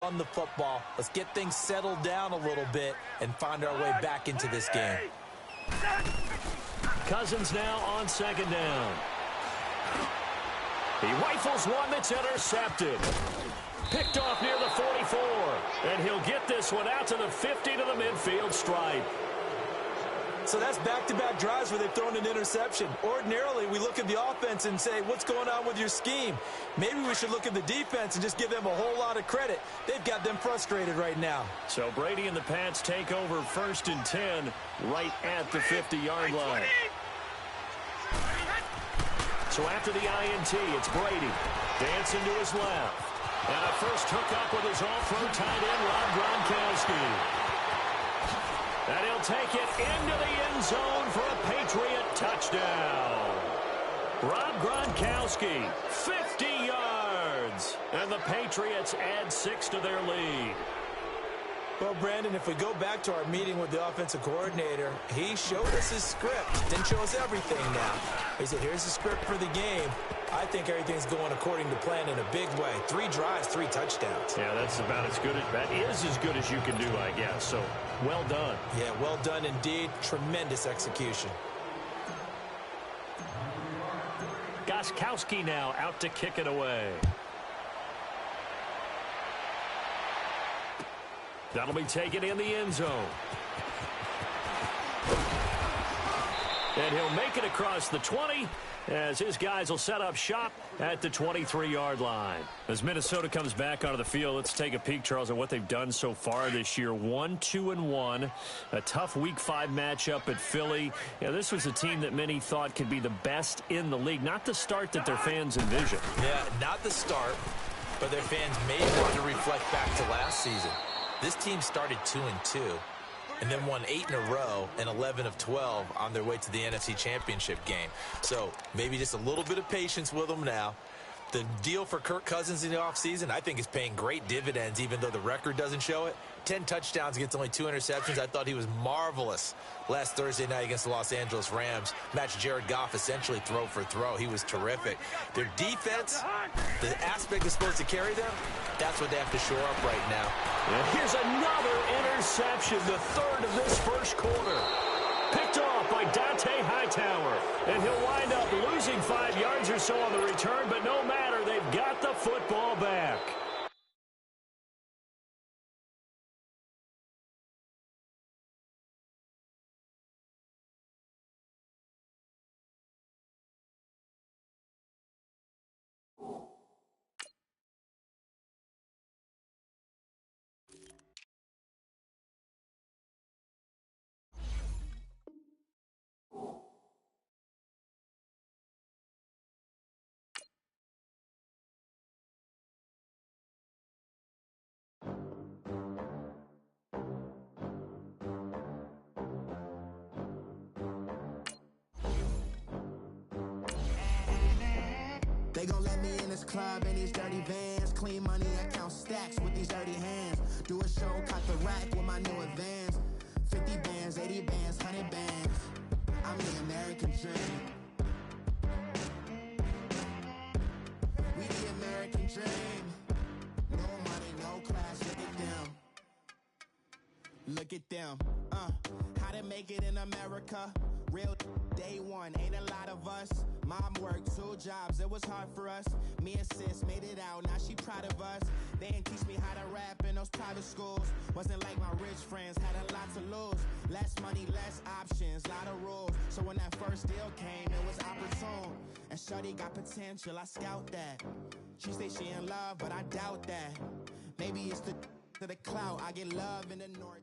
run the football. Let's get things settled down a little bit and find our way back into this game. Cousins now on second down. He rifles one that's intercepted. Picked off near the 44. And he'll get this one out to the 50 to the midfield stripe. So that's back-to-back drives where they've thrown an interception. Ordinarily, we look at the offense and say, what's going on with your scheme? Maybe we should look at the defense and just give them a whole lot of credit. They've got them frustrated right now. So Brady and the Pats take over 1st and 10 right at the 50-yard line. So after the INT, it's Brady. Dancing to his left. And a first hookup with his all-pro tight end, Rob Gronkowski. And he'll take it into the end zone for a Patriot touchdown. Rob Gronkowski, 50 yards. And the Patriots add 6 to their lead. Well, Brandon, if we go back to our meeting with the offensive coordinator, he showed us his script. Didn't show us everything now. He said, here's the script for the game. I think everything's going according to plan in a big way. 3 drives, 3 touchdowns. Yeah, that's about as good as you can do, I guess. So, well done. Yeah, well done indeed. Tremendous execution. Gronkowski now out to kick it away. That'll be taken in the end zone. And he'll make it across the 20 as his guys will set up shop at the 23-yard line. As Minnesota comes back onto the field, let's take a peek, Charles, at what they've done so far this year. 1-2-1, a tough Week 5 matchup at Philly. Yeah, this was a team that many thought could be the best in the league. Not the start that their fans envisioned. Yeah, not the start, but their fans may want to reflect back to last season. This team started 2-2 and then won 8 in a row and 11 of 12 on their way to the NFC Championship game. So maybe just a little bit of patience with them now. The deal for Kirk Cousins in the offseason, I think, is paying great dividends, even though the record doesn't show it. 10 touchdowns against only 2 interceptions. I thought he was marvelous last Thursday night against the Los Angeles Rams. Matched Jared Goff essentially throw for throw. He was terrific. Their defense, the aspect is supposed to carry them, that's what they have to shore up right now. And here's another interception, the third of this first quarter. Picked off by Dante Hightower. And he'll wind up losing 5 yards or so on the return, but no matter, they've got the football back. They gon' let me in this club in these dirty vans. Clean money, I count stacks with these dirty hands. Do a show, cut the rack with my new advance. 50 bands, 80 bands, 100 bands. I'm the American dream. We the American dream. No money, no class, look at them. Look at them. How to make it in America. Real day one, ain't a lot of us. Mom worked 2 jobs, it was hard for us. Me and sis made it out, now she proud of us. They didn't teach me how to rap in those private schools. Wasn't like my rich friends, had a lot to lose. Less money, less options, lot of rules. So when that first deal came, it was opportune. And shorty got potential, I scout that. She say she in love, but I doubt that. Maybe it's to the clout, I get love in the north.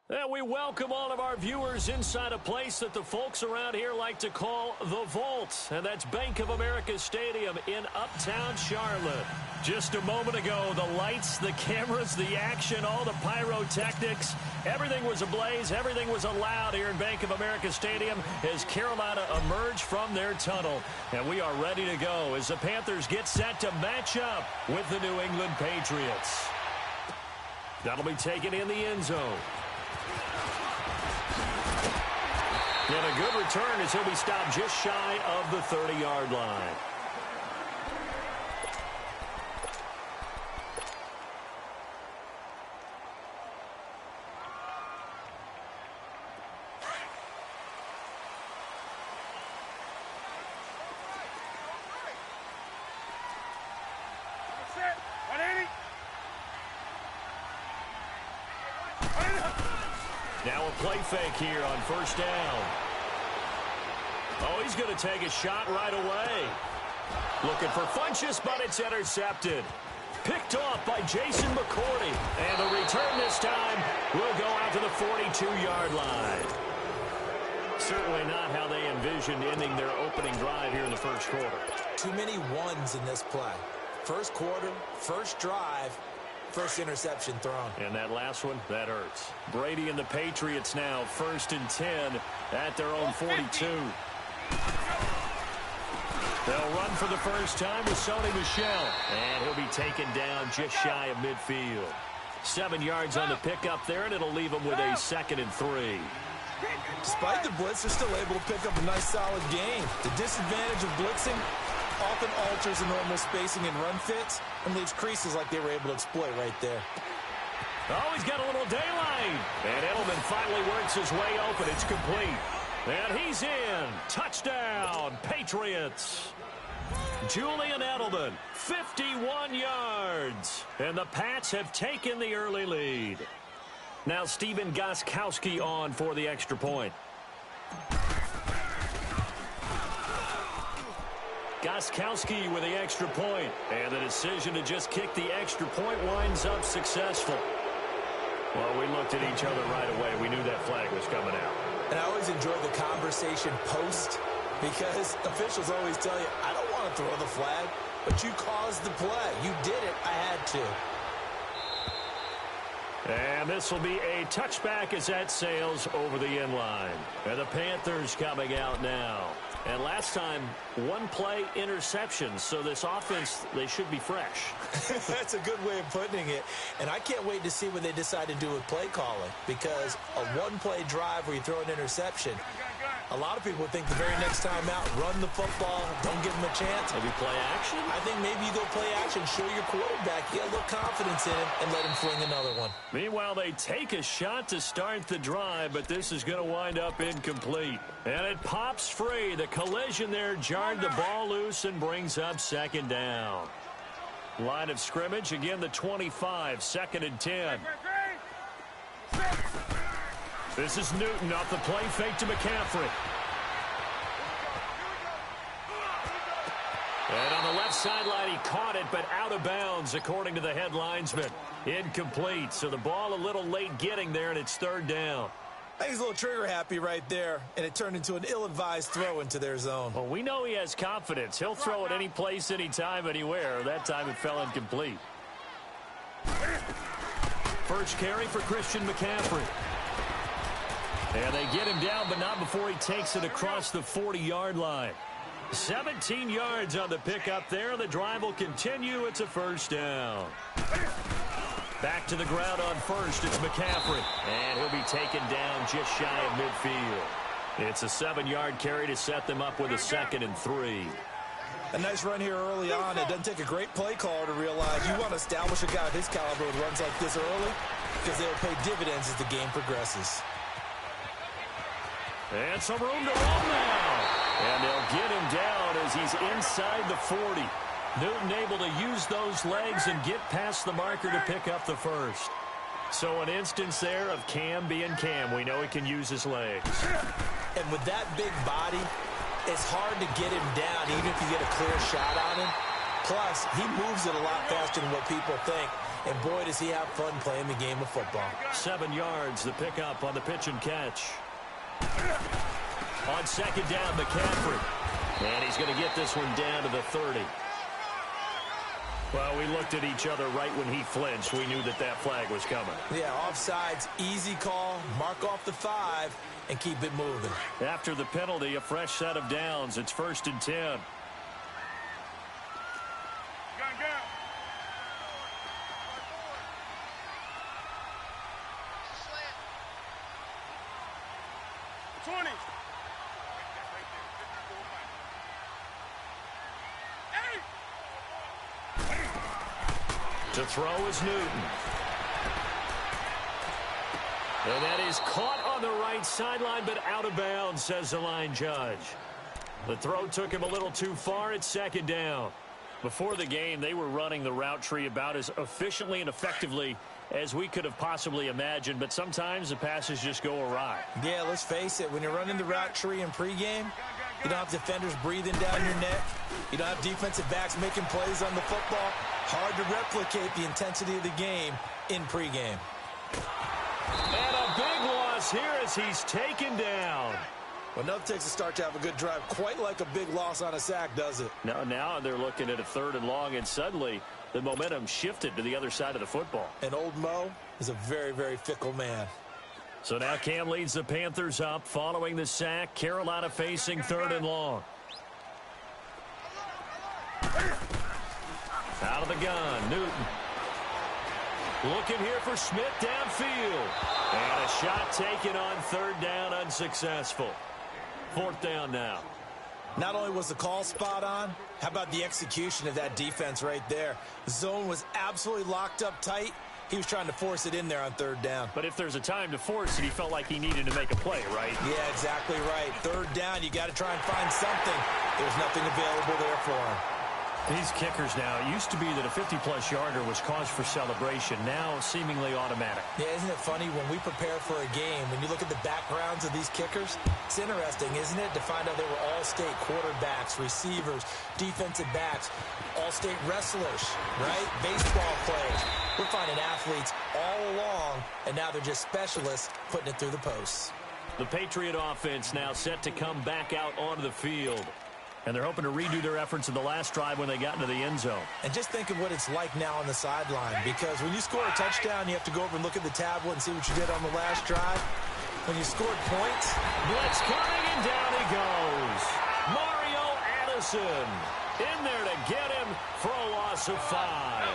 And we welcome all of our viewers inside a place that the folks around here like to call the Vault. And that's Bank of America Stadium in Uptown Charlotte. Just a moment ago, the lights, the cameras, the action, all the pyrotechnics, everything was ablaze, everything was allowed here in Bank of America Stadium as Carolina emerged from their tunnel. And we are ready to go as the Panthers get set to match up with the New England Patriots. That'll be taken in the end zone. And a good return as he'll be stopped just shy of the 30-yard line. Now a play fake here on first down. Oh, he's going to take a shot right away. Looking for Funchess, but it's intercepted. Picked off by Jason McCourty. And the return this time will go out to the 42-yard line. Certainly not how they envisioned ending their opening drive here in the first quarter. Too many ones in this play. First quarter, first drive, first interception thrown. And that last one, that hurts. Brady and the Patriots now 1st and 10 at their own 42. They'll run for the first time with Sony Michel. And he'll be taken down just shy of midfield. 7 yards on the pickup there, and it'll leave him with a 2nd and 3. Despite the blitz, they're still able to pick up a nice, solid gain. The disadvantage of blitzing often alters the normal spacing and run fits and leaves creases like they were able to exploit right there. Oh, he's got a little daylight. And Edelman finally works his way open. It's complete. And he's in. Touchdown, Patriots. Julian Edelman, 51 yards. And the Pats have taken the early lead. Now Stephen Gostkowski on for the extra point. Gostkowski with the extra point. And the decision to just kick the extra point winds up successful. Well, we looked at each other right away. We knew that flag was coming out. And I always enjoy the conversation post because officials always tell you, I don't want to throw the flag, but you caused the play. You did it. I had to. And this will be a touchback as that sails over the end line. And the Panthers coming out now. And last time, one play interception. So this offense, they should be fresh. That's a good way of putting it. And I can't wait to see what they decide to do with play calling. Because a one-play drive where you throw an interception, a lot of people think the very next time out, run the football, don't give them a chance. Maybe play action? I think maybe you go play action, show your quarterback, get a little confidence in him, and let him fling another one. Meanwhile, they take a shot to start the drive, but this is going to wind up incomplete. And it pops free. The collision there jarred the ball loose and brings up 2nd down. Line of scrimmage, again the 25, 2nd and 10. This is Newton off the play fake to McCaffrey. And on the left sideline, he caught it, but out of bounds, according to the head linesman. Incomplete, so the ball a little late getting there, and it's 3rd down. I think he's a little trigger happy right there, and it turned into an ill-advised throw into their zone. Well, we know he has confidence. He'll throw it any place, anytime, anywhere. That time it fell incomplete. First carry for Christian McCaffrey. And they get him down, but not before he takes it across the 40-yard line. 17 yards on the pickup there. The drive will continue. It's a 1st down. Back to the ground on first. It's McCaffrey. And he'll be taken down just shy of midfield. It's a 7-yard carry to set them up with a 2nd and 3. A nice run here early on. It doesn't take a great play caller to realize you want to establish a guy of his caliber with runs like this early because they'll pay dividends as the game progresses. And some room to run now. And they'll get him down as he's inside the 40. Newton able to use those legs and get past the marker to pick up the first. So an instance there of Cam being Cam. We know he can use his legs. And with that big body, it's hard to get him down even if you get a clear shot on him. Plus, he moves it a lot faster than what people think. And boy, does he have fun playing the game of football. 7 yards, the pickup on the pitch and catch. On 2nd down, McCaffrey. And he's going to get this one down to the 30. Well, we looked at each other right when he flinched. We knew that that flag was coming. Yeah, offsides, easy call, mark off the 5, and keep it moving. After the penalty, a fresh set of downs. It's 1st and 10. To throw is Newton. And that is caught on the right sideline, but out of bounds, says the line judge. The throw took him a little too far. It's 2nd down. Before the game, they were running the route tree about as efficiently and effectively as we could have possibly imagined, but sometimes the passes just go awry. Yeah, let's face it. When you're running the route tree in pregame, you don't have defenders breathing down your neck. You don't have defensive backs making plays on the football. Hard to replicate the intensity of the game in pregame. And a big loss here as he's taken down. Well, nothing takes a start to have a good drive quite like a big loss on a sack, does it? Now they're looking at a 3rd and long, and suddenly the momentum shifted to the other side of the football. And old Mo is a very, very fickle man. So now Cam leads the Panthers up following the sack. Carolina facing 3rd and long. Out of the gun, Newton. Looking here for Smith downfield. And a shot taken on 3rd down, unsuccessful. 4th down now. Not only was the call spot on, how about the execution of that defense right there? The zone was absolutely locked up tight. He was trying to force it in there on 3rd down. But if there's a time to force it, he felt like he needed to make a play, right? Yeah, exactly right. 3rd down, you got to try and find something. There's nothing available there for him. These kickers now, it used to be that a 50-plus yarder was cause for celebration. Now seemingly automatic. Yeah, isn't it funny when we prepare for a game, when you look at the backgrounds of these kickers, it's interesting, isn't it, to find out they were all-state quarterbacks, receivers, defensive backs, all-state wrestlers, right? Baseball players. We're finding athletes all along, and now they're just specialists putting it through the posts. The Patriot offense now set to come back out onto the field. And they're hoping to redo their efforts in the last drive when they got into the end zone. And just think of what it's like now on the sideline, because when you score a touchdown, you have to go over and look at the tablet and see what you did on the last drive. When you scored points, blitz coming, and down he goes. Mario Addison in there to get him for a loss of 5.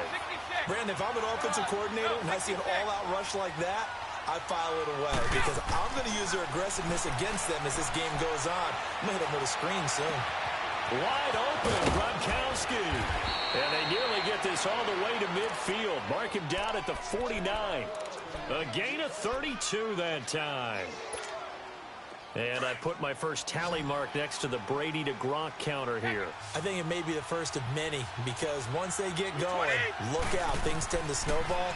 Brandon, if I'm an offensive coordinator and I see an all-out rush like that, I file it away because I'm going to use their aggressiveness against them as this game goes on. I'm going to hit them with a screen soon. Wide open, Gronkowski. And they nearly get this all the way to midfield. Mark him down at the 49. A gain of 32 that time. And I put my first tally mark next to the Brady to Gronk counter here. I think it may be the first of many because once they get going, look out. Things tend to snowball.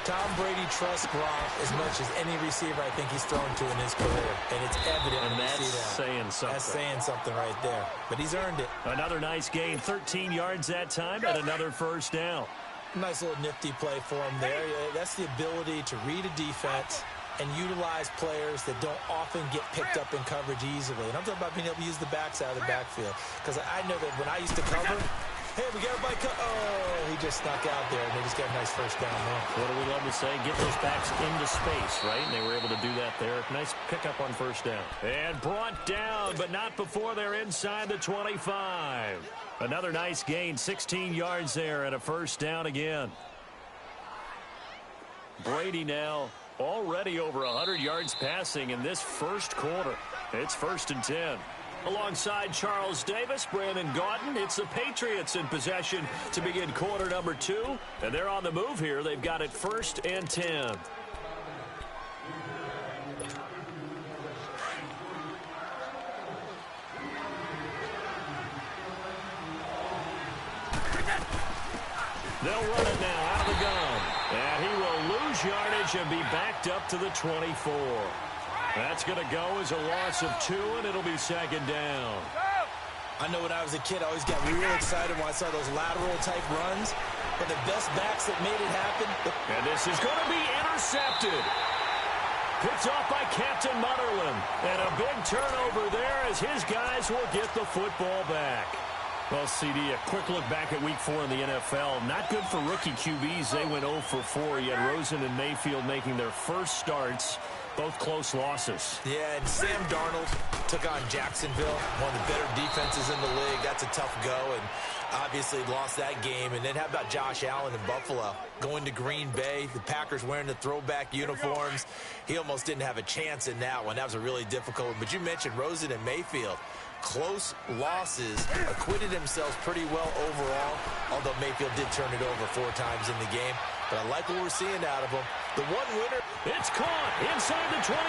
Tom Brady trusts Gronk as much as any receiver I think he's thrown to in his career. And it's evident when you see that. Saying something. That's saying something right there. But he's earned it. Another nice gain, 13 yards that time, and another 1st down. Nice little nifty play for him there. That's the ability to read a defense and utilize players that don't often get picked up in coverage easily. And I'm talking about being able to use the backside of the backfield. Because I know that when I used to cover, hey, we got everybody oh, he just snuck out there, and they just got a nice 1st down there. What do we love to say? Get those backs into space, right? And they were able to do that there. Nice pickup on 1st down. And brought down, but not before they're inside the 25. Another nice gain, 16 yards there, and a 1st down again. Brady now already over 100 yards passing in this 1st quarter. It's 1st and 10. Alongside Charles Davis, Brandon Gaudin, it's the Patriots in possession to begin quarter number 2. And they're on the move here. They've got it 1st and 10. They'll run it now out of the gun. And he will lose yardage and be backed up to the 24. That's going to go as a loss of 2, and it'll be 2nd down. I know when I was a kid, I always got real excited when I saw those lateral-type runs. But the best backs that made it happen. And this is going to be intercepted. Picked off by Captain Mutterland. And a big turnover there as his guys will get the football back. Well, CD, a quick look back at Week 4 in the NFL. Not good for rookie QBs. They went 0 for 4. You had Rosen and Mayfield making their first starts. Both close losses. Yeah, and Sam Darnold took on Jacksonville, one of the better defenses in the league. That's a tough go, and obviously lost that game. And then how about Josh Allen in Buffalo? Going to Green Bay, the Packers wearing the throwback uniforms. He almost didn't have a chance in that one. That was a really difficult one. But you mentioned Rosen and Mayfield. Close losses, acquitted themselves pretty well overall, although Mayfield did turn it over 4 times in the game. But I like what we're seeing out of him. The one winner. It's caught inside the 25.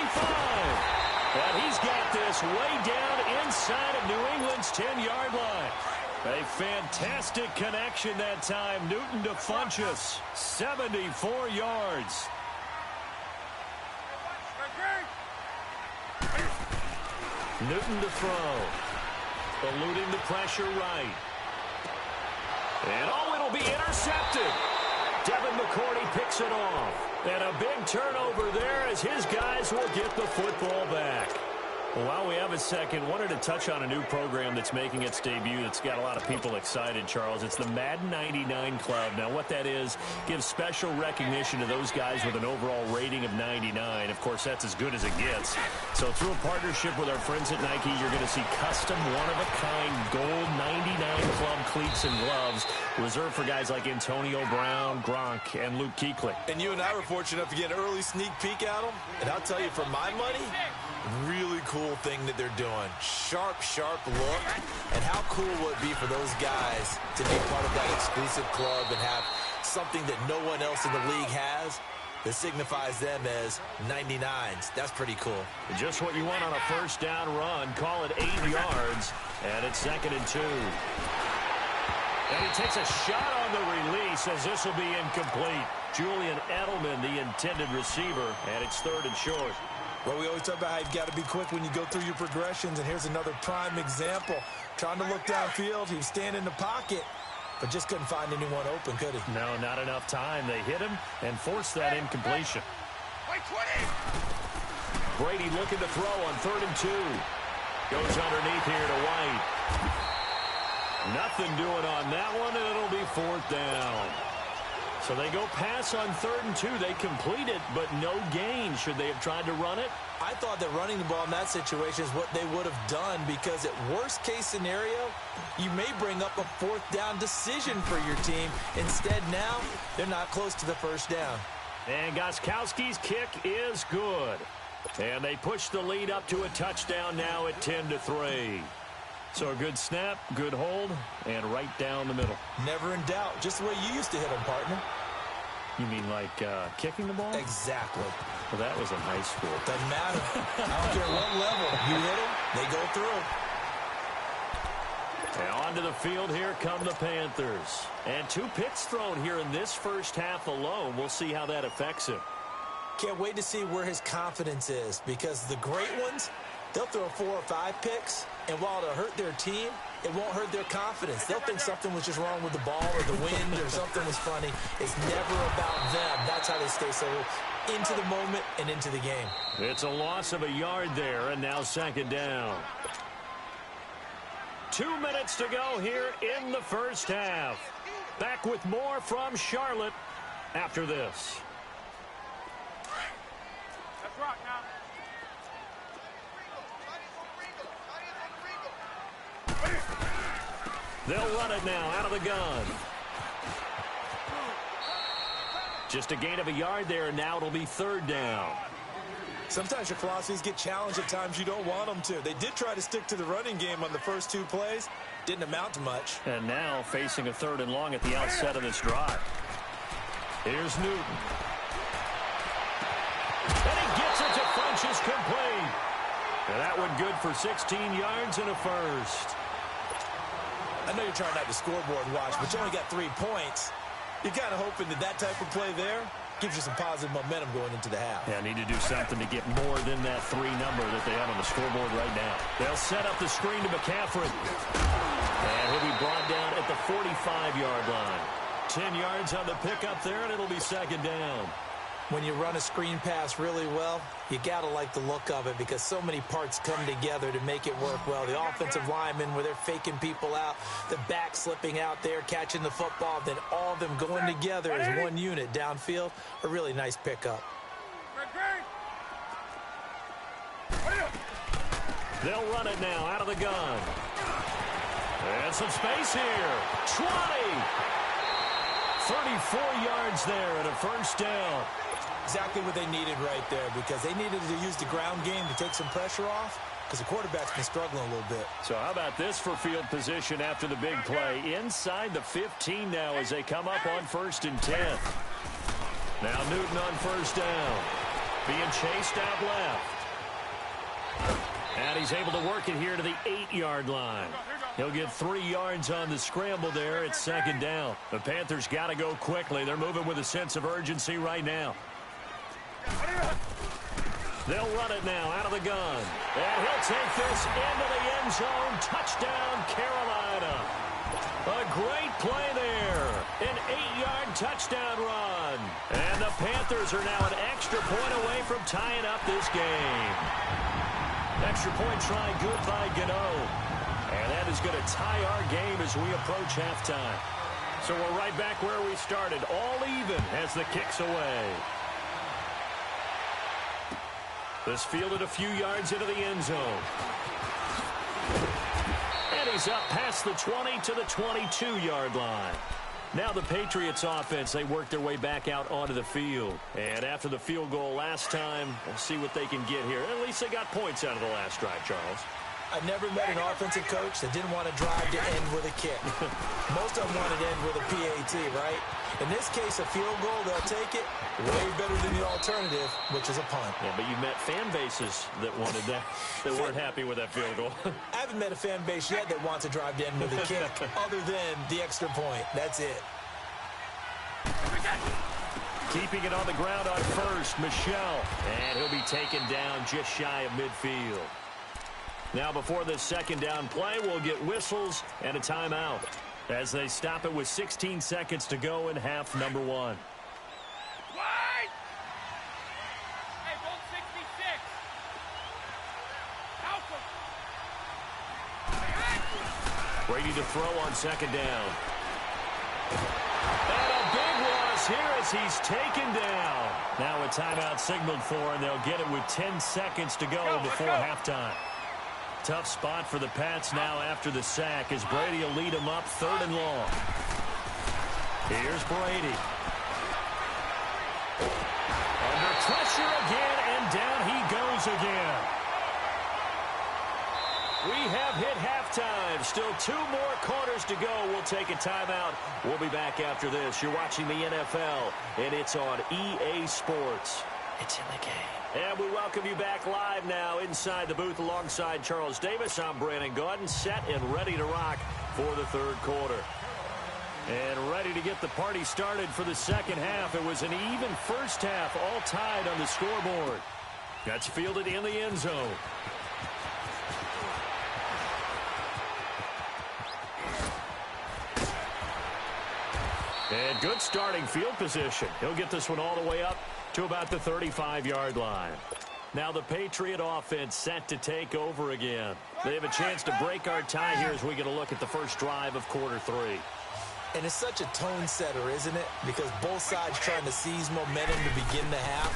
And he's got this way down inside of New England's 10-yard line. A fantastic connection that time. Newton to Funchess. 74 yards. Newton to throw. Eluding the pressure right. And it'll be intercepted. Devin McCourty picks it off. And a big turnover there as his guys will get the football back. Well, while we have a second, wanted to touch on a new program that's making its debut that's got a lot of people excited, Charles. It's the Madden 99 Club. Now, what that is, gives special recognition to those guys with an overall rating of 99. Of course, that's as good as it gets. So through a partnership with our friends at Nike, you're going to see custom, one-of-a-kind gold 99 Club cleats and gloves reserved for guys like Antonio Brown, Gronk, and Luke Kuechly. And you and I were fortunate enough to get an early sneak peek at them. And I'll tell you, for my money, really cool thing that they're doing. Sharp, sharp look. And how cool would it be for those guys to be part of that exclusive club and have something that no one else in the league has that signifies them as 99s. That's pretty cool. Just what you want on a first down run. Call it 8 yards. And it's 2nd and 2. And he takes a shot on the release as this will be incomplete. Julian Edelman, the intended receiver, and it's 3rd and short. Well, we always talk about how you've got to be quick when you go through your progressions, and here's another prime example. Trying to look downfield, he was standing in the pocket, but just couldn't find anyone open, could he? No, not enough time. They hit him and forced that incompletion. Brady looking to throw on 3rd and 2. Goes underneath here to White. Nothing doing on that one, and it'll be 4th down. So they go pass on 3rd and 2. They complete it, but no gain. Should they have tried to run it? I thought that running the ball in that situation is what they would have done, because at worst case scenario, you may bring up a 4th down decision for your team. Instead, now they're not close to the 1st down. And Gostkowski's kick is good. And they push the lead up to a touchdown now at 10-3. So a good snap, good hold, and right down the middle. Never in doubt. Just the way you used to hit them, partner. You mean like kicking the ball? Exactly. Well, that was in high school. Doesn't matter. I don't care what level. You hit them, they go through. And onto the field here come the Panthers. And 2 picks thrown here in this first half alone. We'll see how that affects him. Can't wait to see where his confidence is, because the great ones, they'll throw 4 or 5 picks, and while it'll hurt their team, it won't hurt their confidence. They'll think something was just wrong with the ball or the wind or something was funny. It's never about them. That's how they stay so into the moment and into the game. It's a loss of a yard there, and now 2nd down. 2 minutes to go here in the first half. Back with more from Charlotte after this. Let's rock now. They'll run it now out of the gun. Just a gain of a yard there, and now it'll be 3rd down. Sometimes your philosophies get challenged at times you don't want them to. They did try to stick to the running game on the first 2 plays. Didn't amount to much. And now facing a 3rd and long at the outset of this drive. Here's Newton. And he gets it to Funchess complete. And that one good for 16 yards and a first. I know you're trying not to scoreboard watch, but you only got 3 points. You're kind of hoping that that type of play there gives you some positive momentum going into the half. Yeah, need to do something to get more than that 3 number that they have on the scoreboard right now. They'll set up the screen to McCaffrey. And he'll be brought down at the 45-yard line. 10 yards on the pickup there, and it'll be 2nd down. When you run a screen pass really well, you got to like the look of it, because so many parts come together to make it work well. The offensive linemen, where they're faking people out, the back slipping out there, catching the football, then all of them going together as one unit downfield. A really nice pickup. They'll run it now out of the gun. And some space here. 20. 34 yards there and a first down. Exactly what they needed right there, because they needed to use the ground game to take some pressure off, because the quarterback's been struggling a little bit. So how about this for field position after the big play? Inside the 15 now as they come up on 1st and 10. Now Newton on 1st down. Being chased out left. And he's able to work it here to the 8-yard line. Here we go. He'll get 3 yards on the scramble there. It's second down. The Panthers got to go quickly. They're moving with a sense of urgency right now. They'll run it now out of the gun. And he'll take this into the end zone. Touchdown, Carolina. A great play there. An 8-yard touchdown run. And the Panthers are now an extra point away from tying up this game. Extra point try good by Gano. And that is going to tie our game as we approach halftime. So we're right back where we started. All even as the kick's away. This fielded a few yards into the end zone. And he's up past the 20 to the 22-yard line. Now the Patriots offense, they work their way back out onto the field. And after the field goal last time, we'll see what they can get here. At least they got points out of the last drive, Charles. I've never met an offensive coach that didn't want to drive to end with a kick. Most of them wanted to end with a PAT, right? In this case, a field goal, they'll take it. Way better than the alternative, which is a punt. Yeah, but you met fan bases that wanted that, that weren't happy with that field goal. I haven't met a fan base yet that wants to drive to end with a kick other than the extra point. That's it. Keeping it on the ground on first, Michel. And he'll be taken down just shy of midfield. Now before this second down play, we'll get whistles and a timeout as they stop it with 16 seconds to go in half number 1. Hey, roll 66. Brady to throw on second down. And a big loss here as he's taken down. Now a timeout signaled for, and they'll get it with 10 seconds to go before halftime. Tough spot for the Pats now after the sack as Brady will lead them up 3rd and long. Here's Brady. Under pressure again, and down he goes again. We have hit halftime. Still 2 more quarters to go. We'll take a timeout. We'll be back after this. You're watching the NFL, and it's on EA Sports. It's in the game. And we welcome you back live now inside the booth alongside Charles Davis. I'm Brandon Gaudin, set and ready to rock for the 3rd quarter. And ready to get the party started for the second half. It was an even first half, all tied on the scoreboard. That's fielded in the end zone. And good starting field position. He'll get this one all the way up to about the 35-yard line. Now the Patriot offense set to take over again. They have a chance to break our tie here as we get a look at the first drive of quarter 3. And it's such a tone setter, isn't it? Because both sides trying to seize momentum to begin the half.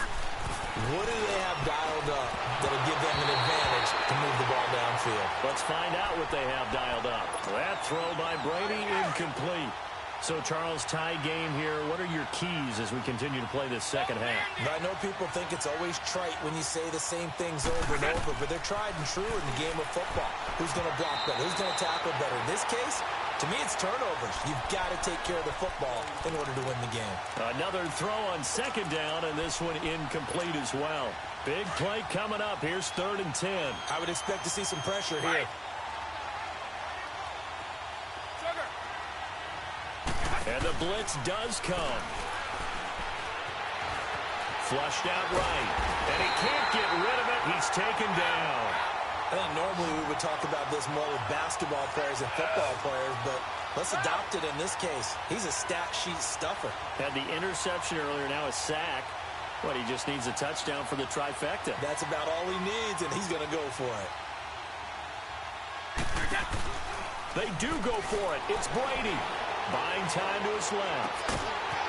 What do they have dialed up that'll give them an advantage to move the ball downfield? Let's find out what they have dialed up. That throw by Brady, incomplete. So, Charles, tie game here. What are your keys as we continue to play this second half? I know people think it's always trite when you say the same things over and over, but they're tried and true in the game of football. Who's going to block better? Who's going to tackle better? In this case, to me, it's turnovers. You've got to take care of the football in order to win the game. Another throw on second down, and this one incomplete as well. Big play coming up. Here's 3rd and 10. I would expect to see some pressure here. And the blitz does come. Flushed out right. And he can't get rid of it. He's taken down. I think normally we would talk about this more with basketball players and football players, but let's adopt it in this case. He's a stat sheet stuffer. Had the interception earlier, now a sack. What, he just needs a touchdown for the trifecta. That's about all he needs, and he's going to go for it. They do go for it. It's Brady. Buying time to his left.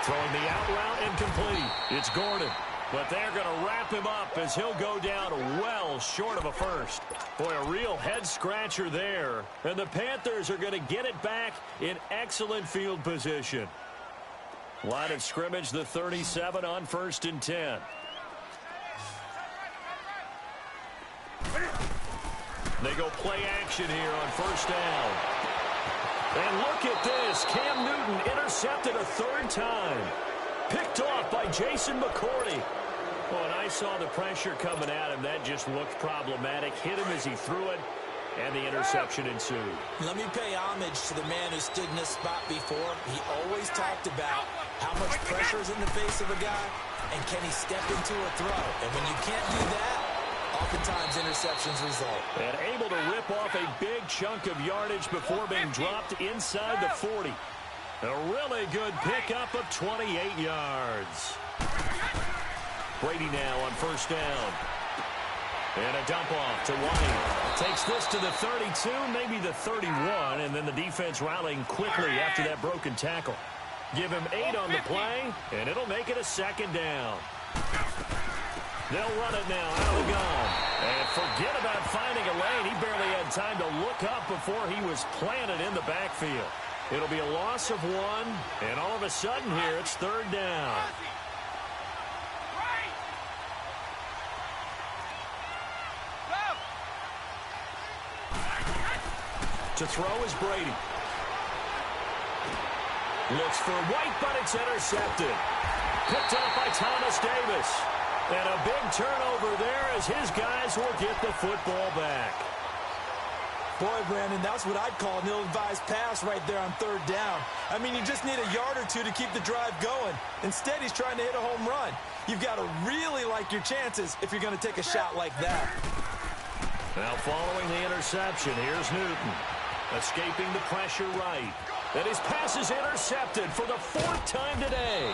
Throwing the out route incomplete. It's Gordon. But they're going to wrap him up as he'll go down well short of a first. Boy, a real head-scratcher there. And the Panthers are going to get it back in excellent field position. Line of scrimmage, the 37 on 1st and 10. They go play action here on 1st down. And look at this. Cam Newton intercepted a 3rd time. Picked off by Jason McCourty. Well, and I saw the pressure coming at him. That just looked problematic. Hit him as he threw it. and the interception ensued. Let me pay homage to the man who stood in this spot before. He always talked about how much pressure is in the face of a guy, and can he step into a throw. And when you can't do that, oftentimes interceptions result. And able to rip off a big chunk of yardage before being dropped inside the 40. A really good pickup of 28 yards. Brady now on first down. And a dump off to White. Takes this to the 32, maybe the 31, and then the defense rallying quickly after that broken tackle. Give him 8 on the play, and it'll make it a second down. They'll run it now out of the gun. And forget about finding a lane. He barely had time to look up before he was planted in the backfield. It'll be a loss of 1, and all of a sudden here it's third down. To throw is Brady. Looks for White, but it's intercepted. Picked off by Thomas Davis. And a big turnover there as his guys will get the football back. Boy, Brandon, that's what I'd call an ill-advised pass right there on third down. I mean, you just need a yard or two to keep the drive going. Instead, he's trying to hit a home run. You've got to really like your chances if you're going to take a shot like that. Now following the interception, here's Newton. Escaping the pressure right. And his pass is intercepted for the 4th time today.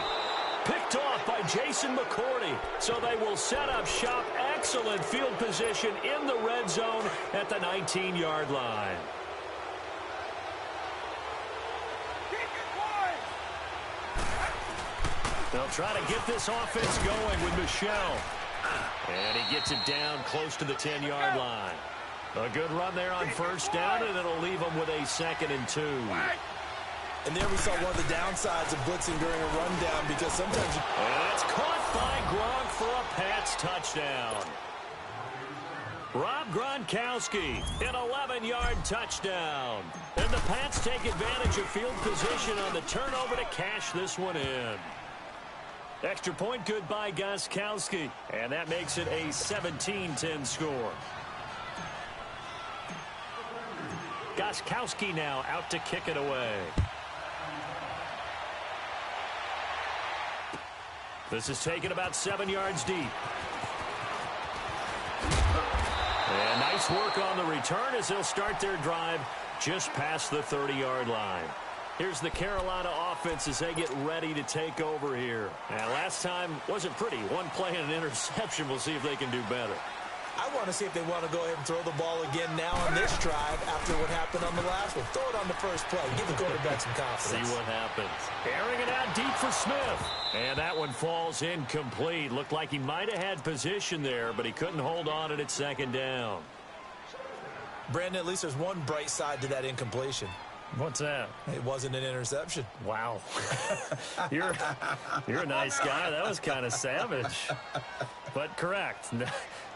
Picked off by Jason McCourty. So they will set up shop. Excellent field position in the red zone at the 19-yard line. They'll try to get this offense going with Michel. And he gets it down close to the 10-yard line. A good run there on first down, and it'll leave them with a 2nd and 2. And there we saw one of the downsides of blitzing during a rundown, because sometimes you... And it's caught by Gronk for a Pats touchdown. Rob Gronkowski, an 11-yard touchdown. And the Pats take advantage of field position on the turnover to cash this one in. Extra point good by Gostkowski, and that makes it a 17-10 score. Gostkowski now out to kick it away. This is taken about 7 yards deep. And nice work on the return as they'll start their drive just past the 30-yard line. Here's the Carolina offense as they get ready to take over here. And last time wasn't pretty. One play and an interception. We'll see if they can do better. I want to see if they want to go ahead and throw the ball again now on this drive after what happened on the last one. Throw it on the first play. Give the quarterback some confidence. See what happens. Airing it out deep for Smith. And that one falls incomplete. Looked like he might have had position there, but he couldn't hold on it at 2nd down. Brandon, at least there's one bright side to that incompletion. What's that? It wasn't an interception. Wow. You're a nice guy. That was kind of savage. But correct.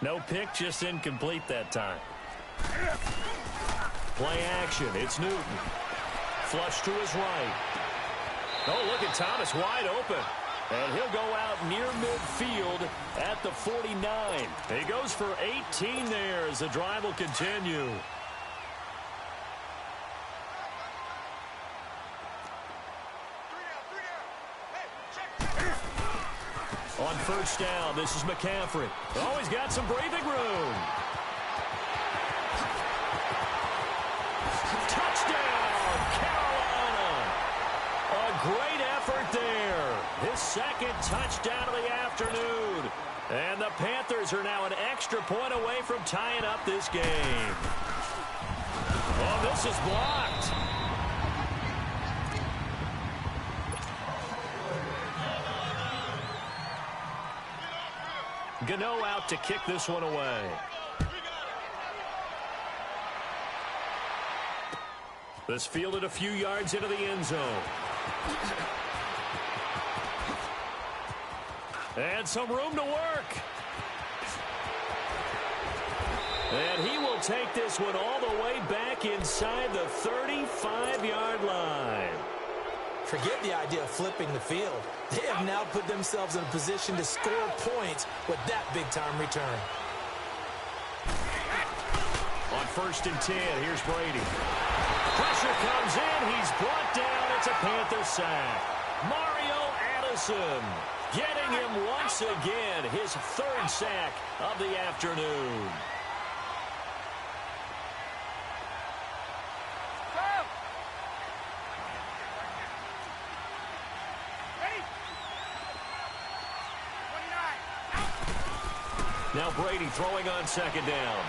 No pick, just incomplete that time. Play action. It's Newton. Flush to his right. Oh, look at Thomas wide open. And he'll go out near midfield at the 49. He goes for 18 there as the drive will continue. On first down, this is McCaffrey. Oh, he's got some breathing room. Touchdown, Carolina. A great effort there. His 2nd touchdown of the afternoon. And the Panthers are now an extra point away from tying up this game. Oh, this is blocked. Gano out to kick this one away. This fielded a few yards into the end zone. And some room to work. And he will take this one all the way back inside the 35-yard line. Forget the idea of flipping the field. They have now put themselves in a position to score points with that big-time return. On first and 10. Here's Brady. Pressure comes in. He's brought down. It's a Panther sack. Mario Addison getting him once again, his third sack of the afternoon. Now Brady throwing on second down.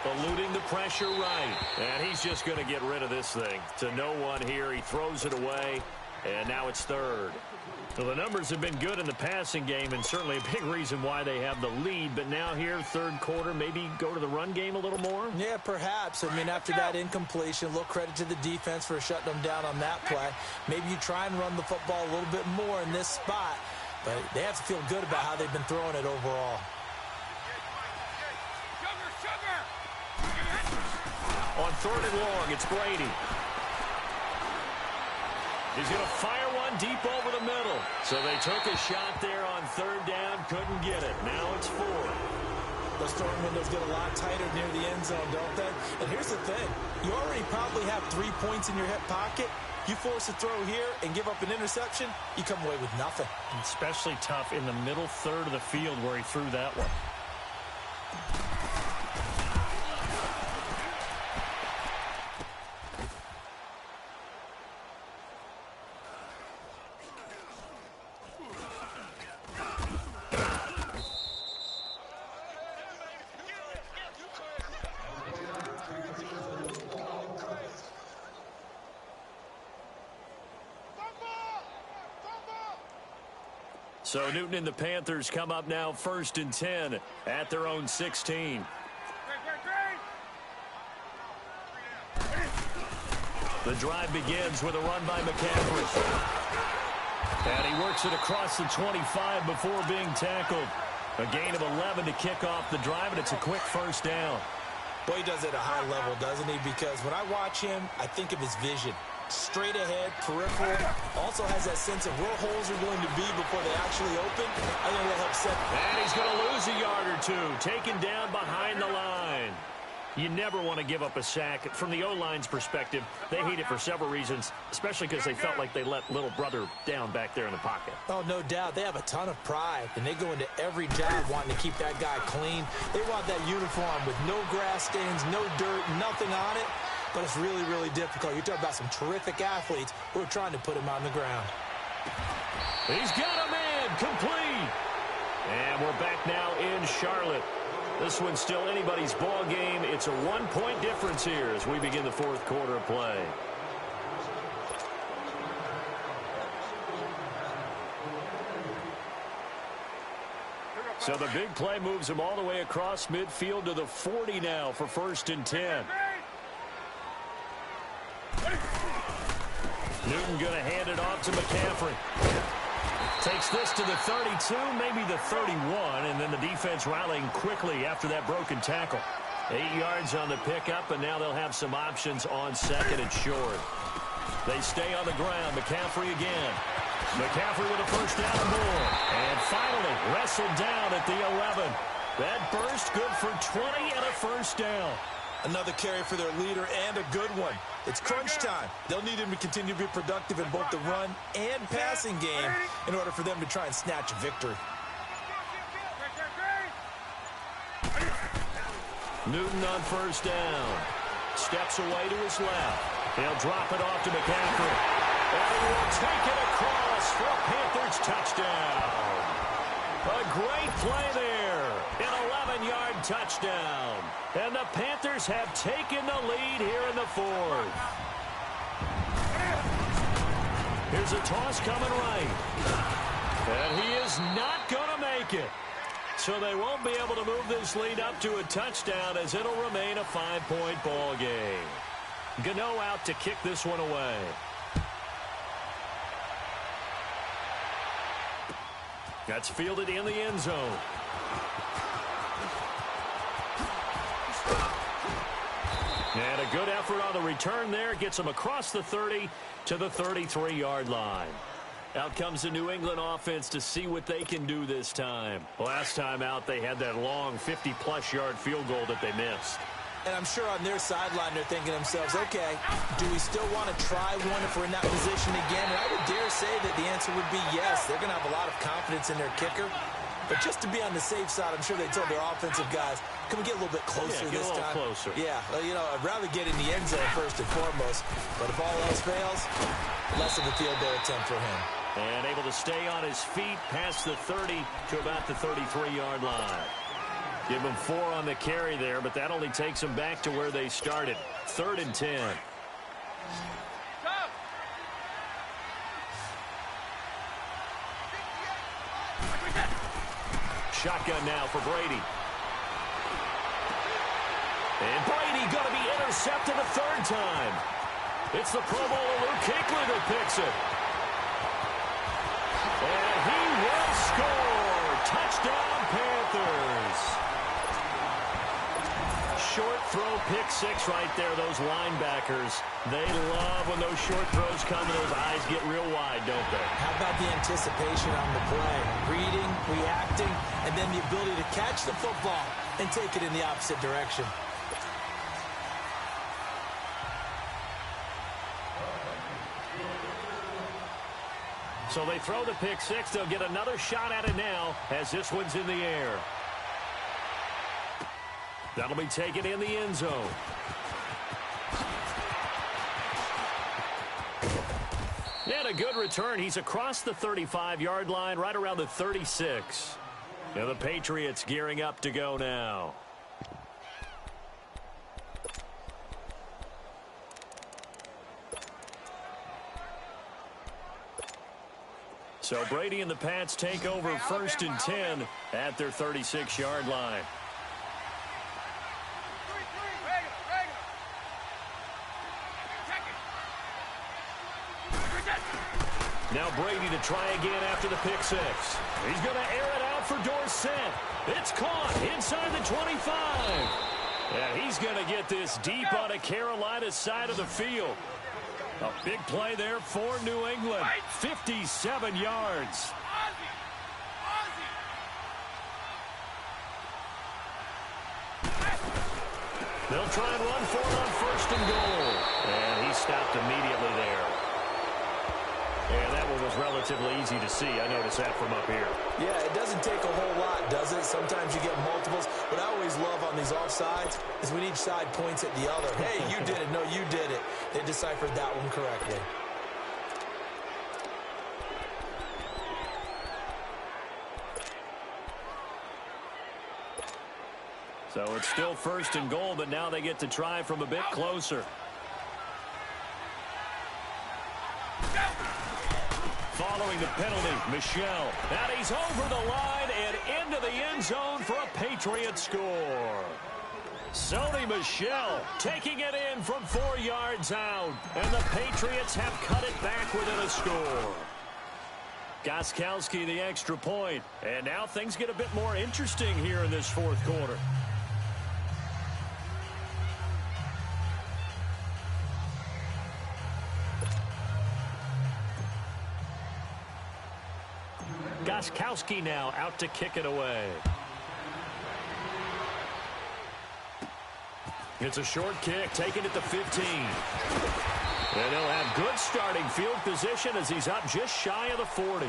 Eluding the pressure right. And he's just going to get rid of this thing. To no one here. He throws it away. And now it's third. So the numbers have been good in the passing game and certainly a big reason why they have the lead. But now here, third quarter, maybe go to the run game a little more? Yeah, perhaps. I mean, after that incompletion, a little credit to the defense for shutting them down on that play. Maybe you try and run the football a little bit more in this spot. But they have to feel good about how they've been throwing it overall. On third and long, it's Brady. He's going to fire one deep over the middle. So they took a shot there on third down, couldn't get it. Now it's fourth. Those throwing windows get a lot tighter near the end zone, don't they? And here's the thing. You already probably have 3 points in your hip pocket. You force a throw here and give up an interception, you come away with nothing. Especially tough in the middle third of the field where he threw that one. So Newton and the Panthers come up now first and 10 at their own 16. The drive begins with a run by McCaffrey. And he works it across the 25 before being tackled. A gain of 11 to kick off the drive, and it's a quick first down. Boy, he does it at a high level, doesn't he? Because when I watch him, I think of his vision. Straight ahead, peripheral, also has that sense of where holes are going to be before they actually open. I think that'll help set. And he's going to lose a yard or two, taken down behind the line. You never want to give up a sack. From the O-line's perspective, they hate it for several reasons, especially because they felt like they let little brother down back there in the pocket. Oh, no doubt. They have a ton of pride, and they go into every job wanting to keep that guy clean. They want that uniform with no grass stains, no dirt, nothing on it. But it's really, really difficult. You're talking about some terrific athletes who are trying to put him on the ground. He's got him in, complete. And we're back now in Charlotte. This one's still anybody's ball game. It's a 1-point difference here as we begin the fourth quarter of play. So the big play moves him all the way across midfield to the 40 now for first and 10. Newton going to hand it off to McCaffrey. Takes this to the 32, maybe the 31, and then the defense rallying quickly after that broken tackle. 8 yards on the pickup, and now they'll have some options on second and short. They stay on the ground. McCaffrey again. McCaffrey with a first down and more. And finally wrestled down at the 11. That burst good for 20 and a first down. Another carry for their leader and a good one. It's crunch time. They'll need him to continue to be productive in both the run and passing game in order for them to try and snatch a victory. Newton on first down. Steps away to his left. He'll drop it off to McCaffrey. And he will take it across for a Panthers touchdown. A great play there. An 11-yard touchdown. And the Panthers have taken the lead here in the fourth. Here's a toss coming right. And he is not going to make it. So they won't be able to move this lead up to a touchdown as it'll remain a 5-point ball game. Gano out to kick this one away. That's fielded in the end zone. And a good effort on the return there. Gets him across the 30 to the 33-yard line. Out comes the New England offense to see what they can do this time. Last time out, they had that long 50-plus yard field goal that they missed. And I'm sure on their sideline they're thinking to themselves, okay, do we still want to try one if we're in that position again? And I would dare say that the answer would be yes. They're going to have a lot of confidence in their kicker. But just to be on the safe side, I'm sure they told their offensive guys, can we get a little bit closer this time? Get a little closer. Yeah, you know, I'd rather get in the end zone first and foremost. But if all else fails, less of a field goal attempt for him. And able to stay on his feet past the 30 to about the 33-yard line. Give him 4 on the carry there, but that only takes them back to where they started. 3rd and 10. Shotgun now for Brady. And Brady going to be intercepted a 3rd time. It's the Pro Bowler Luke Kuechly that picks it. And he will score. Touchdown, Panthers. Short throw, pick 6 right there. Those linebackers, they love when those short throws come and those eyes get real wide, don't they? How about the anticipation on the play? Reading, reacting, and then the ability to catch the football and take it in the opposite direction. So they throw the pick 6. They'll get another shot at it now as this one's in the air. That'll be taken in the end zone. And a good return. He's across the 35-yard line, right around the 36. Now the Patriots gearing up to go now. So Brady and the Pats take over 1st and 10 at their 36-yard line. Now Brady to try again after the pick 6. He's going to air it out for Dorsett. It's caught inside the 25. And he's going to get this deep on a Carolina side of the field. A big play there for New England. 57 yards. They'll try and run for it on 1st and goal. And he stopped immediately there. And that one was relatively easy to see. I noticed that from up here. Yeah, it doesn't take a whole lot, does it? Sometimes you get multiples. What I always love on these offsides is when each side points at the other. Hey, you did it. No, you did it. They deciphered that one correctly. So it's still 1st and goal, but now they get to try from a bit closer. Following the penalty, Michel. And he's over the line and into the end zone for a Patriot score. Sony Michel taking it in from 4 yards out. And the Patriots have cut it back within a score. Gostkowski the extra point. And now things get a bit more interesting here in this 4th quarter. Gostkowski now out to kick it away. It's a short kick, taken at the 15. And they'll have good starting field position as he's up just shy of the 40.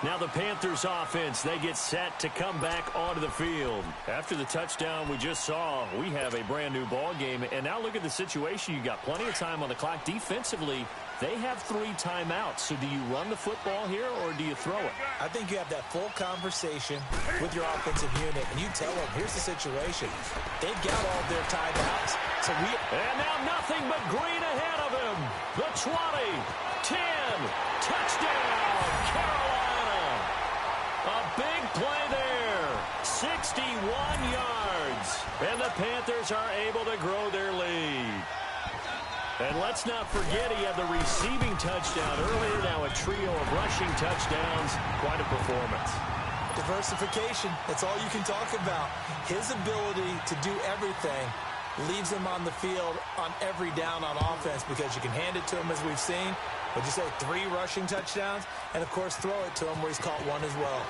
Now the Panthers offense, they get set to come back onto the field. After the touchdown we just saw, we have a brand new ball game. And now look at the situation. You got plenty of time on the clock. Defensively, they have 3 timeouts. So do you run the football here or do you throw it? I think you have that full conversation with your offensive unit, and you tell them, here's the situation. They've got all their timeouts. And now nothing but green ahead of him. The 20, 10, touchdown, Carolina. A big play there. 61 yards. And the Panthers are able to grow their lead. And let's not forget he had the receiving touchdown earlier. Now a trio of rushing touchdowns. Quite a performance. Diversification. That's all you can talk about. His ability to do everything leaves him on the field on every down on offense because you can hand it to him as we've seen, Would you say 3 rushing touchdowns? And, of course, throw it to him where he's caught one as well.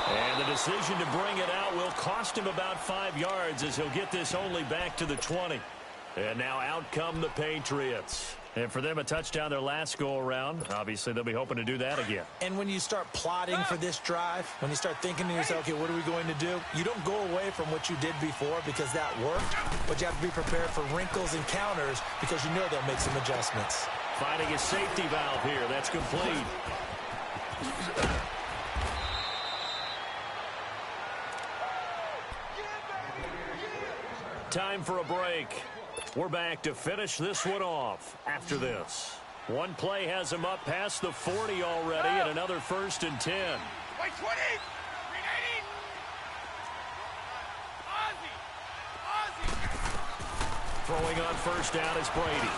And the decision to bring it out will cost him about 5 yards as he'll get this only back to the 20. And now out come the Patriots. And for them, a touchdown their last go-around. Obviously, they'll be hoping to do that again. And when you start plotting for this drive, when you start thinking to yourself, okay, what are we going to do? You don't go away from what you did before because that worked, but you have to be prepared for wrinkles and counters because you know they'll make some adjustments. Finding a safety valve here. That's complete. Time for a break. We're back to finish this one off after this. One play has him up past the 40 already and another 1st and 10. Wait, 20! 380! Ozzie! Throwing on 1st down is Brady.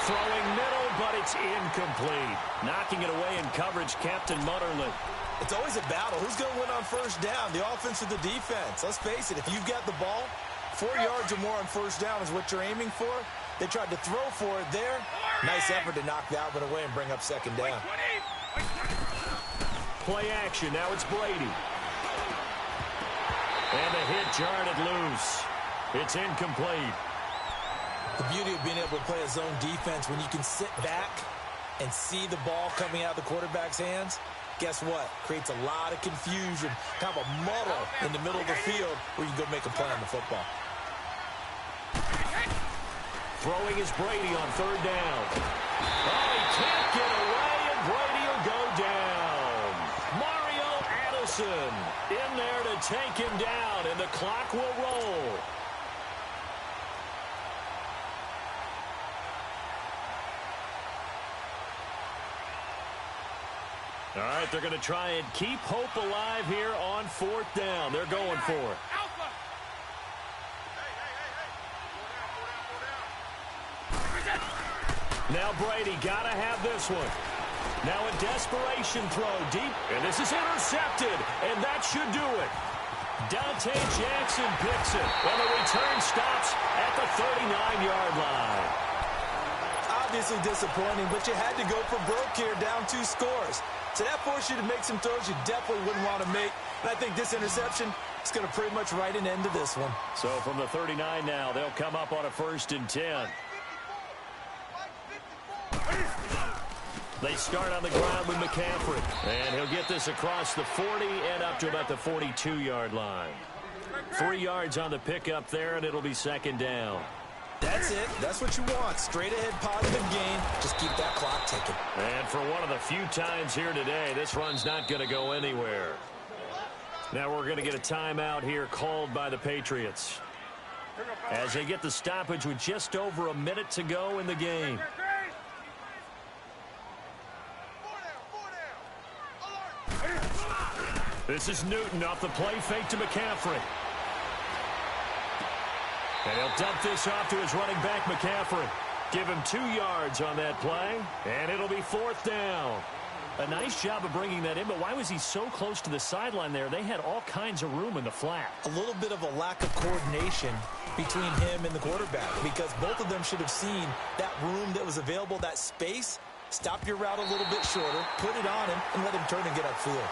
Throwing middle, but it's incomplete. Knocking it away in coverage, Captain Mutterlin. It's always a battle. Who's going to win on 1st down, the offense or the defense? Let's face it, if you've got the ball, 4 yards or more on 1st down is what you're aiming for. They tried to throw for it there. Nice effort to knock that one away and bring up 2nd down. Play action. Now it's Brady. And the hit jarred it loose. It's incomplete. The beauty of being able to play a zone defense when you can sit back and see the ball coming out of the quarterback's hands, guess what? Creates a lot of confusion, kind of a muddle in the middle of the field where you can go make a play on the football. Throwing is Brady on 3rd down. Oh, he can't get away, and Brady will go down. Mario Addison in there to take him down, and the clock will roll. All right, they're going to try and keep hope alive here on 4th down. They're going for it. Now Brady got to have this one. Now a desperation throw deep, and this is intercepted, and that should do it. Dante Jackson picks it, and the return stops at the 39-yard line. Obviously disappointing, but you had to go for broke here, down 2 scores. So that forced you to make some throws you definitely wouldn't want to make. And I think this interception is going to pretty much write an end to this one. So from the 39 now, they'll come up on a 1st and 10. They start on the ground with McCaffrey. And he'll get this across the 40 and up to about the 42-yard line. 3 yards on the pickup there, and it'll be 2nd down. That's it. That's what you want. Straight ahead positive gain. Just keep that clock ticking. And for one of the few times here today, this run's not going to go anywhere. Now we're going to get a timeout here called by the Patriots as they get the stoppage with just over a minute to go in the game. This is Newton off the play fake to McCaffrey. And he'll dump this off to his running back, McCaffrey. Give him 2 yards on that play, and it'll be 4th down. A nice job of bringing that in, but why was he so close to the sideline there? They had all kinds of room in the flat. A little bit of a lack of coordination between him and the quarterback because both of them should have seen that room that was available, that space. Stop your route a little bit shorter, put it on him, and let him turn and get upfield.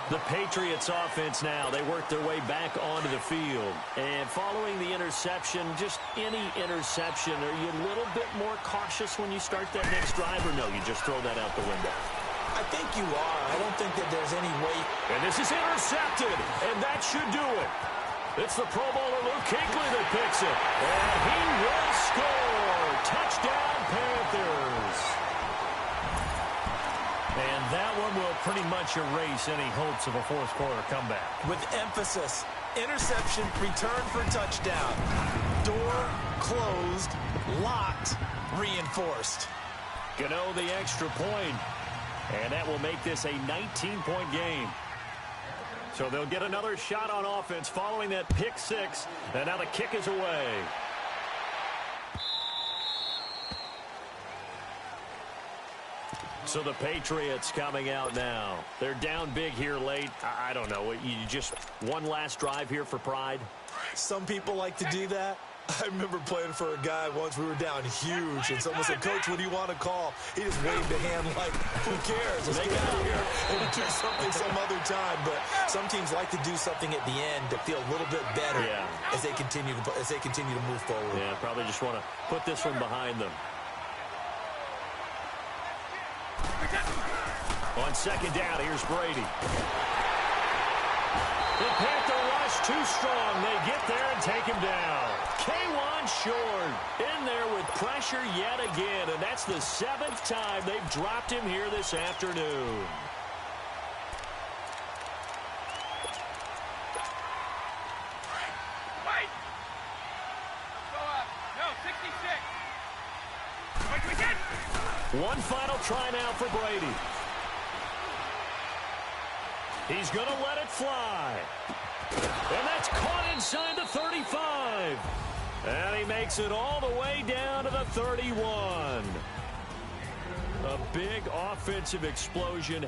The Patriots offense now, they work their way back onto the field. And following the interception, just any interception, are you a little bit more cautious when you start that next drive, or no, you just throw that out the window? I think you are. I don't think that there's any way. And this is intercepted, and that should do it. It's the Pro Bowler Luke Kuechly that picks it. And he will score. Touchdown, Panthers. And that one will pretty much erase any hopes of a 4th quarter comeback. With emphasis, interception, return for touchdown. Door closed, locked, reinforced. Gano the extra point. And that will make this a 19-point game. So they'll get another shot on offense following that pick 6. And now the kick is away. So the Patriots coming out now. They're down big here late. I don't know. You just one last drive here for pride? Some people like to do that. I remember playing for a guy once. We were down huge, and someone said, "Coach, what do you want to call?" He just waved a hand like, "Who cares? Let's get out of here and do something some other time." But some teams like to do something at the end to feel a little bit better as they continue to move forward. Yeah, probably just want to put this one behind them. On second down, here's Brady. The Panther rush too strong. They get there and take him down. K1 Short in there with pressure yet again, and that's the 7th time they've dropped him here this afternoon. Wait! Go up. No, 66. Wait, One final try now for Brady. He's going to let it fly. And that's caught inside the 35. And he makes it all the way down to the 31. A big offensive explosion.